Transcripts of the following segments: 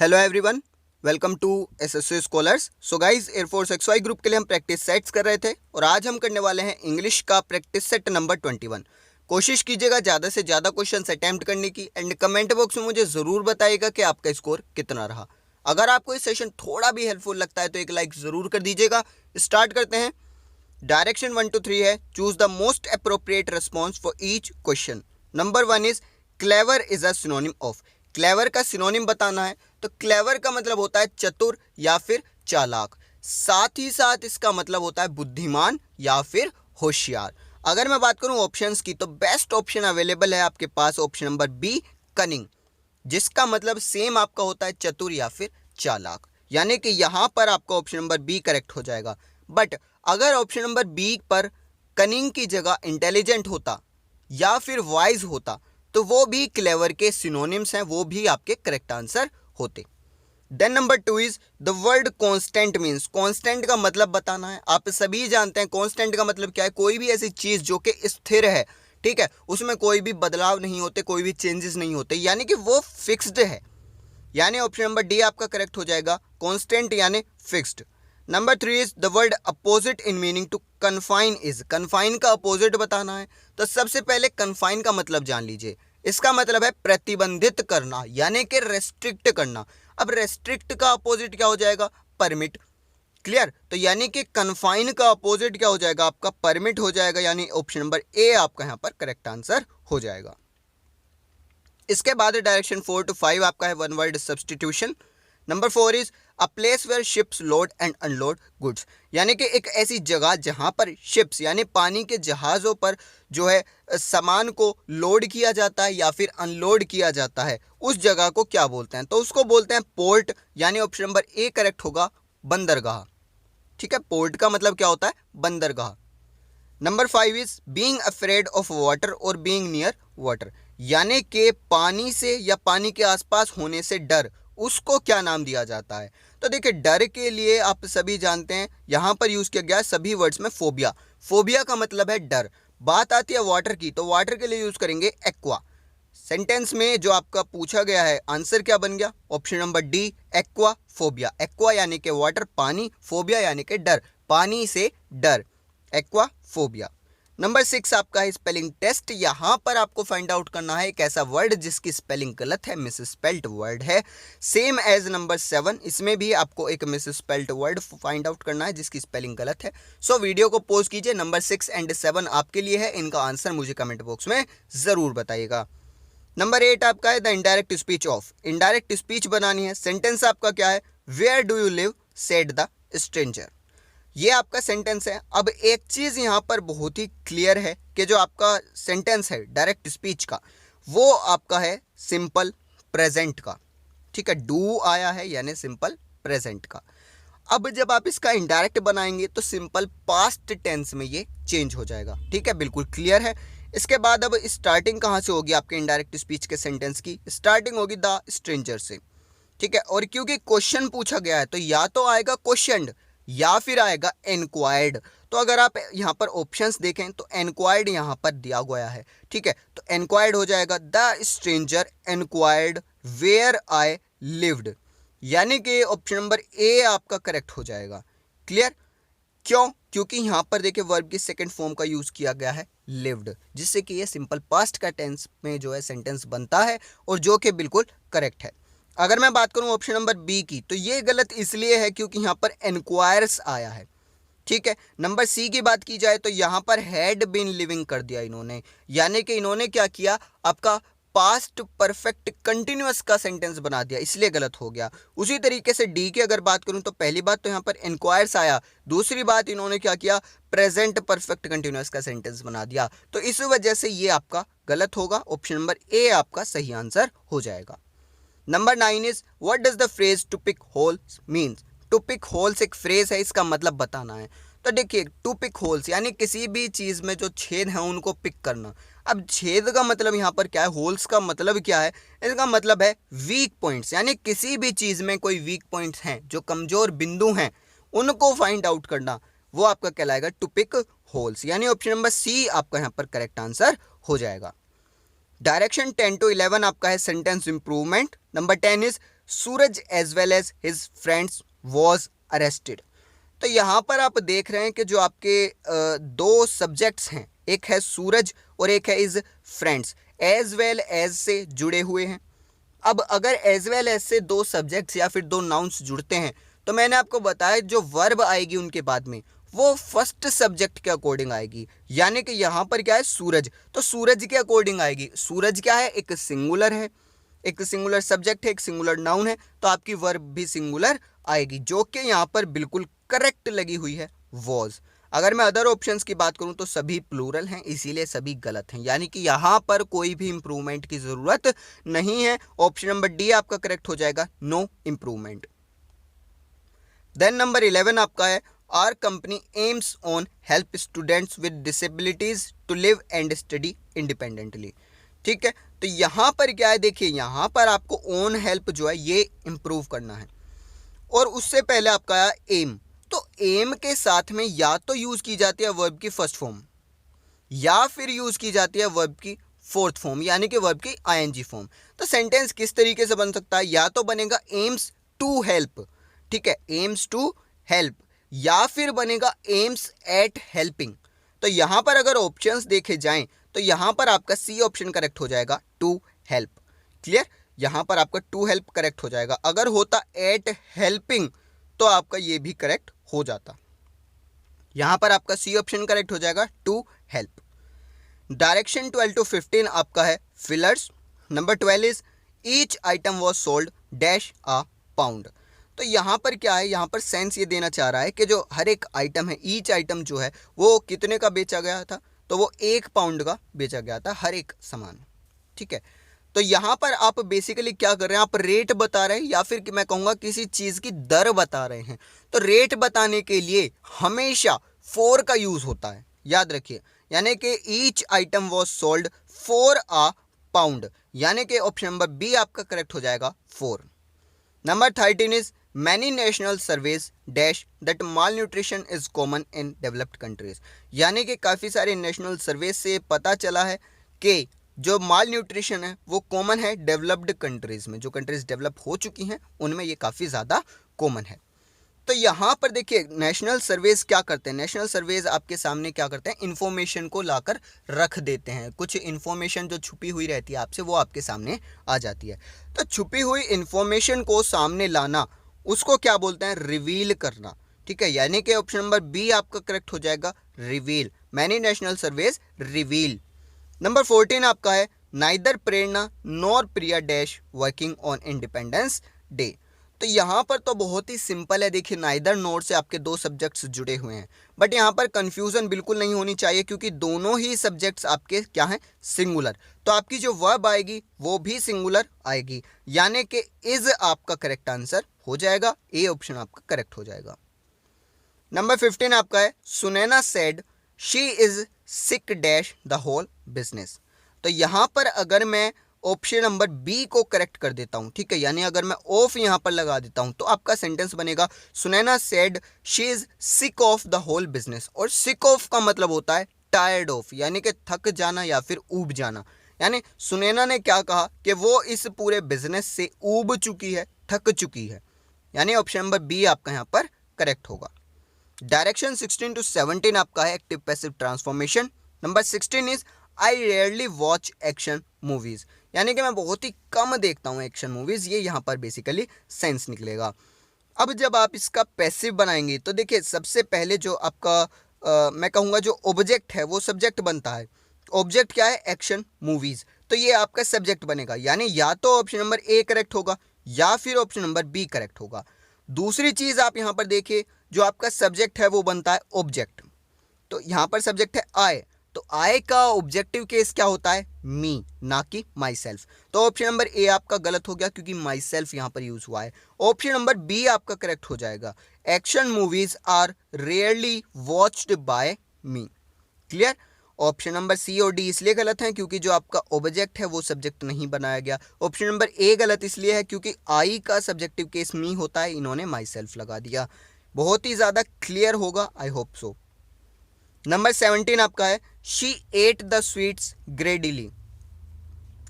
Hello everyone, welcome to SSC Scholars. So guys, air force X Y group के लिए हम practice sets कर रहे थे और आज हम करने वाले हैं इंग्लिश का प्रैक्टिस सेट नंबर 21। कोशिश कीजिएगा ज़्यादा से ज़्यादा क्वेश्चन अटैम्प्ट करने की एंड कमेंट बॉक्स में मुझे ज़रूर बताइएगा कि आपका स्कोर कितना रहा। अगर आपको ये सेशन थोड़ा भी हेल्पफुल लगता है तो एक लाइक ज़रूर कर दीजिएगा। स्टार्ट करते हैं। डायरेक्शन 1 to 3 है, choose the most appropriate response for each question. Number 1 is clever is a synonym of. Clever का सिनोनिम बताना है, तो क्लेवर का मतलब होता है चतुर या फिर चालाक, साथ ही साथ इसका मतलब होता है बुद्धिमान या फिर होशियार। अगर मैं बात करूं ऑप्शंस की, तो बेस्ट ऑप्शन अवेलेबल है आपके पास ऑप्शन नंबर बी, कनिंग, जिसका मतलब सेम आपका होता है चतुर या फिर चालाक, यानी कि यहां पर आपका ऑप्शन नंबर बी करेक्ट हो जाएगा। बट अगर ऑप्शन नंबर बी पर कनिंग की जगह इंटेलिजेंट होता या फिर वाइज होता तो वो भी क्लेवर के सिनोनिम्स हैं, वो भी आपके करेक्ट आंसर होते। Then number 2 is the word constant means. Constant का मतलब बताना है। आप सभी जानते हैं कांस्टेंट का मतलब क्या है, कोई भी ऐसी चीज जो कि स्थिर है, ठीक है, उसमें कोई भी बदलाव नहीं होते, कोई भी चेंजेस नहीं होते, यानी कि वो फिक्स्ड है, यानी ऑप्शन नंबर डी आपका करेक्ट हो जाएगा, कांस्टेंट यानी fixed. Number 3 is the word opposite in meaning to confine is. Confine का अपोजिट बताना है, तो सबसे पहले कन्फाइन का मतलब जान लीजिए। इसका मतलब है प्रतिबंधित करना, यानी कि रेस्ट्रिक्ट करना। अब रेस्ट्रिक्ट का अपोजिट क्या हो जाएगा? परमिट। क्लियर? तो यानी कि कन्फाइन का अपोजिट क्या हो जाएगा? आपका परमिट हो जाएगा, यानी ऑप्शन नंबर ए आपका यहां पर करेक्ट आंसर हो जाएगा। इसके बाद डायरेक्शन 4 to 5 आपका है one word substitution. Number 4 is a place where ships load and unload goods, यानी कि एक ऐसी जगह जहां पर शिप्स यानी पानी के जहाज़ों पर जो है सामान को लोड किया जाता है या फिर अनलोड किया जाता है, उस जगह को क्या बोलते हैं? तो उसको बोलते हैं पोर्ट, यानी ऑप्शन नंबर ए करेक्ट होगा, बंदरगाह। ठीक है, पोर्ट का मतलब क्या होता है? बंदरगाह। Number 5 is being afraid of water और बीइंग नियर वाटर, यानी कि पानी से या पानी के आसपास होने से डर, उसको क्या नाम दिया जाता है? तो देखिए, डर के लिए आप सभी जानते हैं यहां पर यूज किया गया है सभी वर्ड्स में फोबिया। फोबिया का मतलब है डर। बात आती है वाटर की, तो वाटर के लिए यूज करेंगे एक्वा। सेंटेंस में जो आपका पूछा गया है आंसर क्या बन गया? Option number D, aqua phobia. Aqua यानी कि वाटर, पानी, फोबिया यानी कि डर, पानी से डर, एक्वा फोबिया। नंबर 6 आपका है स्पेलिंग टेस्ट। यहां पर आपको फाइंड आउट करना है एक ऐसा वर्ड जिसकी स्पेलिंग गलत है, मिसस्पेल्ड वर्ड है, सेम एज नंबर 7, इसमें भी आपको एक मिसस्पेल्ड वर्ड फाइंड आउट करना है जिसकी स्पेलिंग गलत है। सो वीडियो को पॉज कीजिए। नंबर 6 एंड 7 आपके लिए है, इनका आंसर मुझे कमेंट बॉक्स में जरूर बताइएगा। नंबर 8 आपका है the indirect speech of. Indirect speech बनानी है। सेंटेंस आपका क्या है? Where do you live said the stranger, ये आपका सेंटेंस है। अब एक चीज यहां पर बहुत ही क्लियर है कि जो आपका सेंटेंस है डायरेक्ट स्पीच का, वो आपका है सिंपल प्रेजेंट का। ठीक है, डू आया है यानी सिंपल प्रेजेंट का। अब जब आप इसका इनडायरेक्ट बनाएंगे तो सिंपल पास्ट टेंस में ये चेंज हो जाएगा। ठीक है, बिल्कुल क्लियर है। इसके बाद अब स्टार्टिंग कहां से होगी आपके इनडायरेक्ट स्पीच के सेंटेंस की? स्टार्टिंग होगी द स्ट्रेंजर से। ठीक है, और क्योंकि क्वेश्चन पूछा गया है तो या तो आएगा क्वेश्चन या फिर आएगा एनक्वायर्ड। तो अगर आप यहां पर ऑप्शंस देखें तो एनक्वायर्ड यहां पर दिया गया है। ठीक है, तो एनक्वायर्ड हो जाएगा the stranger enquired where I lived, यानी कि ऑप्शन नंबर ए आपका करेक्ट हो जाएगा। क्लियर? क्यों? क्योंकि यहां पर देखिए वर्ब की सेकंड फॉर्म का यूज किया गया है लिव्ड, जिससे कि ये सिंपल पास्ट का टेंस में जो है सेंटेंस बनता है और जो कि बिल्कुल करेक्ट है। अगर मैं बात करूं ऑप्शन नंबर बी की, तो ये गलत इसलिए है क्योंकि यहां पर एनक्वायर्स आया है। ठीक है, नंबर सी की बात की जाए तो यहां पर हैड बीन लिविंग कर दिया इन्होंने, यानी कि इन्होंने क्या किया? आपका पास्ट परफेक्ट कंटिन्यूअस का सेंटेंस बना दिया, इसलिए गलत हो गया। उसी तरीके से डी की अगर बात करूं तो पहली बात तो यहां पर एनक्वायर्स आया, दूसरी बात इन्होंने क्या किया? प्रेजेंट परफेक्ट कंटिन्यूअस का सेंटेंस बना दिया, तो इस वजह से ये आपका गलत होगा। ऑप्शन नंबर ए आपका सही आंसर हो जाएगा। Number 9 is what does the phrase to pick holes means. To pick holes एक फ्रेज है, इसका मतलब बताना है। तो देखिए, टू पिक होल्स यानी किसी भी चीज में जो छेद है उनको पिक करना। अब छेद का मतलब यहाँ पर क्या है? होल्स का मतलब क्या है? इसका मतलब है वीक पॉइंट्स, यानी किसी भी चीज में कोई वीक पॉइंट्स हैं, जो कमजोर बिंदु हैं, उनको फाइंड आउट करना, वो आपका कहलाएगा टू पिक होल्स, यानी ऑप्शन नंबर सी आपका यहाँ पर करेक्ट आंसर हो जाएगा। डायरेक्शन 10 to 11 आपका है sentence improvement. Number 10 is Suraj as well as his friends was arrested. तो यहाँ पर आप देख रहे हैं कि जो आपके दो सब्जेक्ट्स हैं, एक है सूरज और एक है his friends, as well as से जुड़े हुए हैं। अब अगर एज वेल एज से दो सब्जेक्ट्स या फिर दो नाउन्स जुड़ते हैं तो मैंने आपको बताया जो वर्ब आएगी उनके बाद में वो फर्स्ट सब्जेक्ट के अकॉर्डिंग आएगी, यानी कि यहाँ पर क्या है सूरज, तो सूरज के अकॉर्डिंग आएगी। सूरज क्या है, एक सिंगुलर है, एक सिंगुलर सब्जेक्ट है, एक सिंगुलर नाउन है, तो आपकी वर्ब भी सिंगुलर आएगी, जो कि यहाँ पर बिल्कुल करेक्ट लगी हुई है वॉज। अगर मैं अदर ऑप्शंस की बात करूं तो सभी प्लूरल हैं, इसीलिए सभी गलत हैं, यानी कि यहाँ पर कोई भी इंप्रूवमेंट की ज़रूरत नहीं है। ऑप्शन नंबर डी आपका करेक्ट हो जाएगा, नो इंप्रूवमेंट। देन नंबर 11 आपका है our company aims on help students with disabilities to live and study independently. ठीक है, तो यहाँ पर क्या है, देखिए यहाँ पर आपको ओन हेल्प जो है ये इंप्रूव करना है, और उससे पहले आपका आया एम। तो एम के साथ में या तो यूज की जाती है वर्ब की फर्स्ट फॉर्म या फिर यूज की जाती है वर्ब की फोर्थ फॉर्म, यानी कि वर्ब की आईएनजी फॉर्म। तो सेंटेंस किस तरीके से बन सकता है, या तो बनेगा एम्स टू हेल्प, ठीक है, एम्स टू हेल्प, या फिर बनेगा एम्स एट हेल्पिंग। तो यहां पर अगर ऑप्शंस देखे जाएं तो यहां पर आपका सी ऑप्शन करेक्ट हो जाएगा, टू हेल्प। क्लियर, यहां पर आपका टू हेल्प करेक्ट हो जाएगा। अगर होता एट हेल्पिंग तो आपका ये भी करेक्ट हो जाता। यहां पर आपका सी ऑप्शन करेक्ट हो जाएगा, टू हेल्प। डायरेक्शन 12 to 15 आपका है fillers. Number 12 is each item was sold dash a pound. तो यहाँ पर क्या है, यहाँ पर सेंस ये देना चाह रहा है कि जो हर एक आइटम है, ईच आइटम जो है वो कितने का बेचा गया था, तो वो 1 पाउंड का बेचा गया था हर एक सामान। ठीक है, तो यहाँ पर आप बेसिकली क्या कर रहे हैं, आप रेट बता रहे हैं या फिर मैं कहूँगा किसी चीज़ की दर बता रहे हैं। तो रेट बताने के लिए हमेशा फॉर का यूज़ होता है, याद रखिए, यानी कि each item was sold for a pound, यानी कि ऑप्शन नंबर बी आपका करेक्ट हो जाएगा, 4। Number 13 is many national surveys dash that mall nutrition is common in developed countries. यानी कि काफ़ी सारे नेशनल सर्वेज से पता चला है कि जो माल न्यूट्रिशन है वो कॉमन है डेवलप्ड कंट्रीज़ में, जो कंट्रीज़ डेवलप हो चुकी हैं उनमें ये काफ़ी ज़्यादा कॉमन है। तो यहाँ पर देखिए नेशनल सर्वेज क्या करते हैं, नेशनल सर्वेज आपके सामने क्या करते हैं, इन्फॉर्मेशन को लाकर रख देते हैं। कुछ इन्फॉर्मेशन जो छुपी हुई रहती है आपसे वो आपके सामने आ जाती है। तो छुपी हुई इन्फॉर्मेशन को सामने लाना उसको क्या बोलते हैं, रिवील करना। ठीक है, यानी कि ऑप्शन नंबर बी आपका करेक्ट हो जाएगा, reveal. Many national surveys reveal. Number 14 आपका है neither Prerna nor Priya dash working on independence day. तो यहाँ पर तो बहुत ही सिंपल है, देखिए नाइदर नॉर से आपके दो सब्जेक्ट्स जुड़े हुए हैं, बट यहाँ पर कंफ्यूजन बिल्कुल नहीं होनी चाहिए क्योंकि दोनों ही सब्जेक्ट्स आपके क्या हैं, सिंगुलर। तो आपकी जो वर्ब आएगी वो भी सिंगुलर आएगी, यानी कि इज आपका करेक्ट आंसर हो जाएगा, ए ऑप्शन आपका करेक्ट हो जाएगा। नंबर 15 आपका है Sunaina said she is sick dash the whole business. तो यहाँ पर अगर मैं ऑप्शन नंबर बी को करेक्ट कर देता हूँ, ठीक है, यानी अगर मैं ऑफ यहाँ पर लगा देता हूँ तो आपका सेंटेंस बनेगा Sunaina said she is sick of the whole business. और सिक ऑफ का मतलब होता है टायर्ड ऑफ, यानी कि थक जाना या फिर ऊब जाना। यानी सुनैना ने क्या कहा कि वो इस पूरे बिजनेस से ऊब चुकी है, थक चुकी है, यानी ऑप्शन नंबर बी आपका यहाँ पर करेक्ट होगा। डायरेक्शन 16 to 17 आपका है active passive transformation. Number 16 is I rarely watch action movies, यानी कि मैं बहुत ही कम देखता हूँ एक्शन मूवीज, ये यहाँ पर बेसिकली सेंस निकलेगा। अब जब आप इसका पैसिव बनाएंगे तो देखिए सबसे पहले जो आपका मैं कहूँगा जो ऑब्जेक्ट है वो सब्जेक्ट बनता है। ऑब्जेक्ट क्या है, एक्शन मूवीज, तो ये आपका सब्जेक्ट बनेगा, यानी या तो ऑप्शन नंबर ए करेक्ट होगा या फिर ऑप्शन नंबर बी करेक्ट होगा। दूसरी चीज आप यहाँ पर देखिए जो आपका सब्जेक्ट है वो बनता है ऑब्जेक्ट। तो यहाँ पर सब्जेक्ट है आई, तो आई का ऑब्जेक्टिव केस क्या होता है, मी, ना कि माई सेल्फ। तो ऑप्शन नंबर ए आपका गलत हो गया क्योंकि माई सेल्फ यहाँ पर यूज हुआ है। ऑप्शन नंबर बी आपका करेक्ट हो जाएगा, action movies are rarely watched by me. Clear, option number C और डी इसलिए गलत हैं क्योंकि जो आपका ऑब्जेक्ट है वो सब्जेक्ट नहीं बनाया गया। ऑप्शन नंबर ए गलत इसलिए है क्योंकि आई का सब्जेक्टिव केस मी होता है, इन्होंने माई सेल्फ लगा दिया। बहुत ही ज़्यादा क्लियर होगा, आई होप सो। नंबर 17 आपका है she ate the sweets greedily.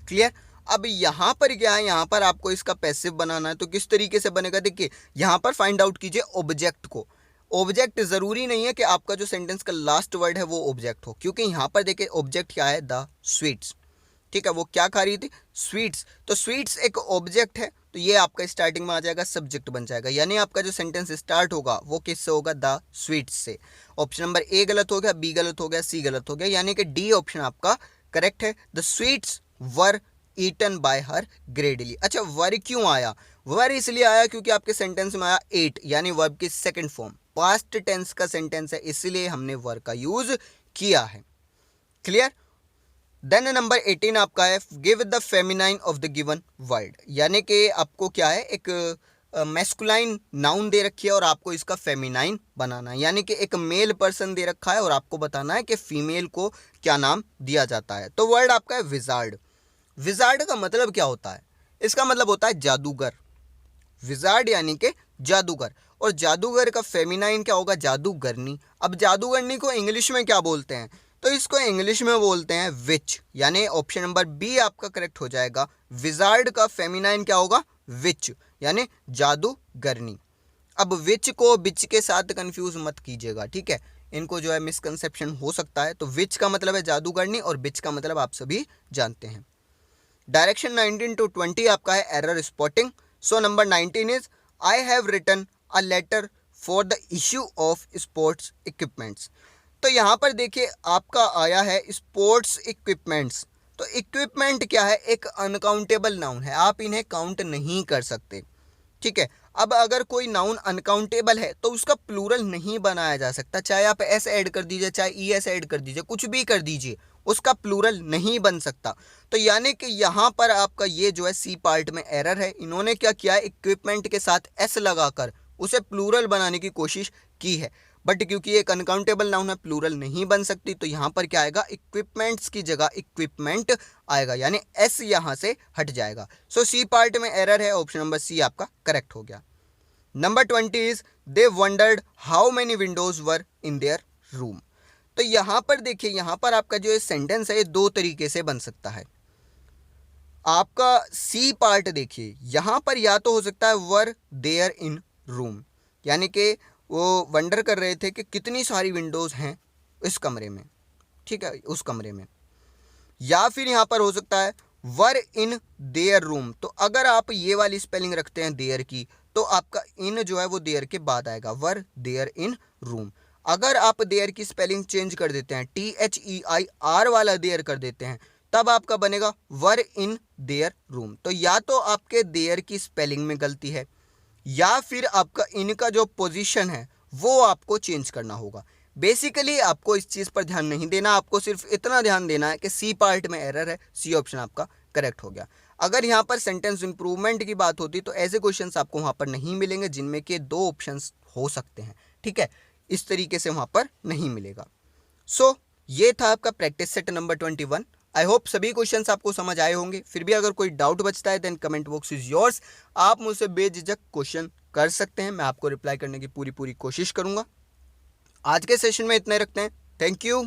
Clear, अब यहाँ पर क्या है, यहाँ पर आपको इसका पैसिव बनाना है, तो किस तरीके से बनेगा, देखिए यहाँ पर फाइंड आउट कीजिए ऑब्जेक्ट को। ऑब्जेक्ट जरूरी नहीं है कि आपका जो सेंटेंस का लास्ट वर्ड है वो ऑब्जेक्ट हो, क्योंकि यहाँ पर देखिए ऑब्जेक्ट क्या है, द स्वीट्स। ठीक है, वो क्या खा रही थी, स्वीट्स। तो स्वीट्स एक ऑब्जेक्ट है, तो ये आपका स्टार्टिंग में आ जाएगा, सब्जेक्ट बन जाएगा, यानी आपका जो सेंटेंस स्टार्ट होगा वो किससे होगा, द स्वीट्स से। ऑप्शन नंबर ए गलत हो गया, बी गलत हो गया, सी गलत हो गया, यानी कि डी ऑप्शन आपका करेक्ट है। The sweets were eaten by her greedily. अच्छा, वर क्यों आया, वर इसलिए आया क्योंकि आपके सेंटेंस में आया एट, यानी वर्ब की सेकंड फॉर्म, पास्ट टेंस का सेंटेंस है, इसलिए हमने वर का यूज किया है। क्लियर। देन नंबर 18 आपका है, give the feminine of the given word, यानी कि आपको क्या है, एक मैस्कुलाइन नाउन दे रखी है और आपको इसका फेमिनाइन बनाना है, यानी कि एक मेल पर्सन दे रखा है और आपको बताना है कि फीमेल को क्या नाम दिया जाता है। तो वर्ड आपका है विजार्ड। विजार्ड का मतलब क्या होता है, इसका मतलब होता है जादूगर। विजार्ड यानी कि जादूगर, और जादूगर का फेमिनाइन क्या होगा, जादूगरनी। अब जादूगरनी को इंग्लिश में क्या बोलते हैं, तो इसको इंग्लिश में बोलते हैं विच, यानी ऑप्शन नंबर बी आपका करेक्ट हो जाएगा। विजार्ड का फेमिनाइन क्या होगा, विच, यानी जादूगरनी। अब विच को बिच के साथ कंफ्यूज मत कीजिएगा, ठीक है, इनको जो है मिसकंसेप्शन हो सकता है। तो विच का मतलब है जादूगरनी और बिच का मतलब आप सभी जानते हैं। डायरेक्शन 19 to 20 आपका है error spotting. So number 19 is, I have written a letter for the issue of sports equipments. तो यहाँ पर देखिए आपका आया है स्पोर्ट्स इक्विपमेंट्स। तो इक्विपमेंट क्या है, एक अनकाउंटेबल नाउन है, आप इन्हें काउंट नहीं कर सकते। ठीक है, अब अगर कोई नाउन अनकाउंटेबल है तो उसका प्लूरल नहीं बनाया जा सकता, चाहे आप एस ऐड कर दीजिए, चाहे ई एस ऐड कर दीजिए, कुछ भी कर दीजिए, उसका प्लूरल नहीं बन सकता। तो यानी कि यहाँ पर आपका ये जो है सी पार्ट में एरर है, इन्होंने क्या किया है, इक्विपमेंट के साथ एस लगाकर उसे प्लूरल बनाने की कोशिश की है, बट क्योंकि एक अनकाउंटेबल नाउन है, प्लूरल नहीं बन सकती, तो यहाँ पर क्या आएगा, इक्विपमेंट्स की जगह इक्विपमेंट आएगा, यानी एस यहाँ से हट जाएगा। सो सी पार्ट में एरर है, ऑप्शन नंबर सी आपका करेक्ट हो गया। Number 20 is, they wondered how many windows were in their room. तो यहाँ पर देखिए, यहाँ पर आपका जो सेंटेंस है ये दो तरीके से बन सकता है। आपका सी पार्ट देखिए, यहाँ पर या तो हो सकता है वर देयर इन रूम, यानी कि वो वंडर कर रहे थे कि कितनी सारी विंडोज़ हैं इस कमरे में, ठीक है, उस कमरे में। या फिर यहाँ पर हो सकता है वर इन देयर रूम। तो अगर आप ये वाली स्पेलिंग रखते हैं देयर की, तो आपका इन जो है वो देयर के बाद आएगा, वर देयर इन रूम। अगर आप देयर की स्पेलिंग चेंज कर देते हैं, THEIR वाला देयर कर देते हैं, तब आपका बनेगा वर इन देयर रूम। तो या तो आपके देयर की स्पेलिंग में गलती है, या फिर आपका इनका जो पोजीशन है वो आपको चेंज करना होगा। बेसिकली आपको इस चीज़ पर ध्यान नहीं देना, आपको सिर्फ इतना ध्यान देना है कि सी पार्ट में एरर है, सी ऑप्शन आपका करेक्ट हो गया। अगर यहाँ पर सेंटेंस इंप्रूवमेंट की बात होती तो ऐसे क्वेश्चंस आपको वहाँ पर नहीं मिलेंगे जिनमें के दो ऑप्शंस हो सकते हैं, ठीक है, इस तरीके से वहाँ पर नहीं मिलेगा। सो ये था आपका practice set number 21। I hope सभी क्वेश्चंस आपको समझ आए होंगे। फिर भी अगर कोई डाउट बचता है then comment box is yours, आप मुझसे बेझिझक क्वेश्चन कर सकते हैं, मैं आपको रिप्लाई करने की पूरी कोशिश करूंगा। आज के सेशन में इतना ही रखते हैं, थैंक यू।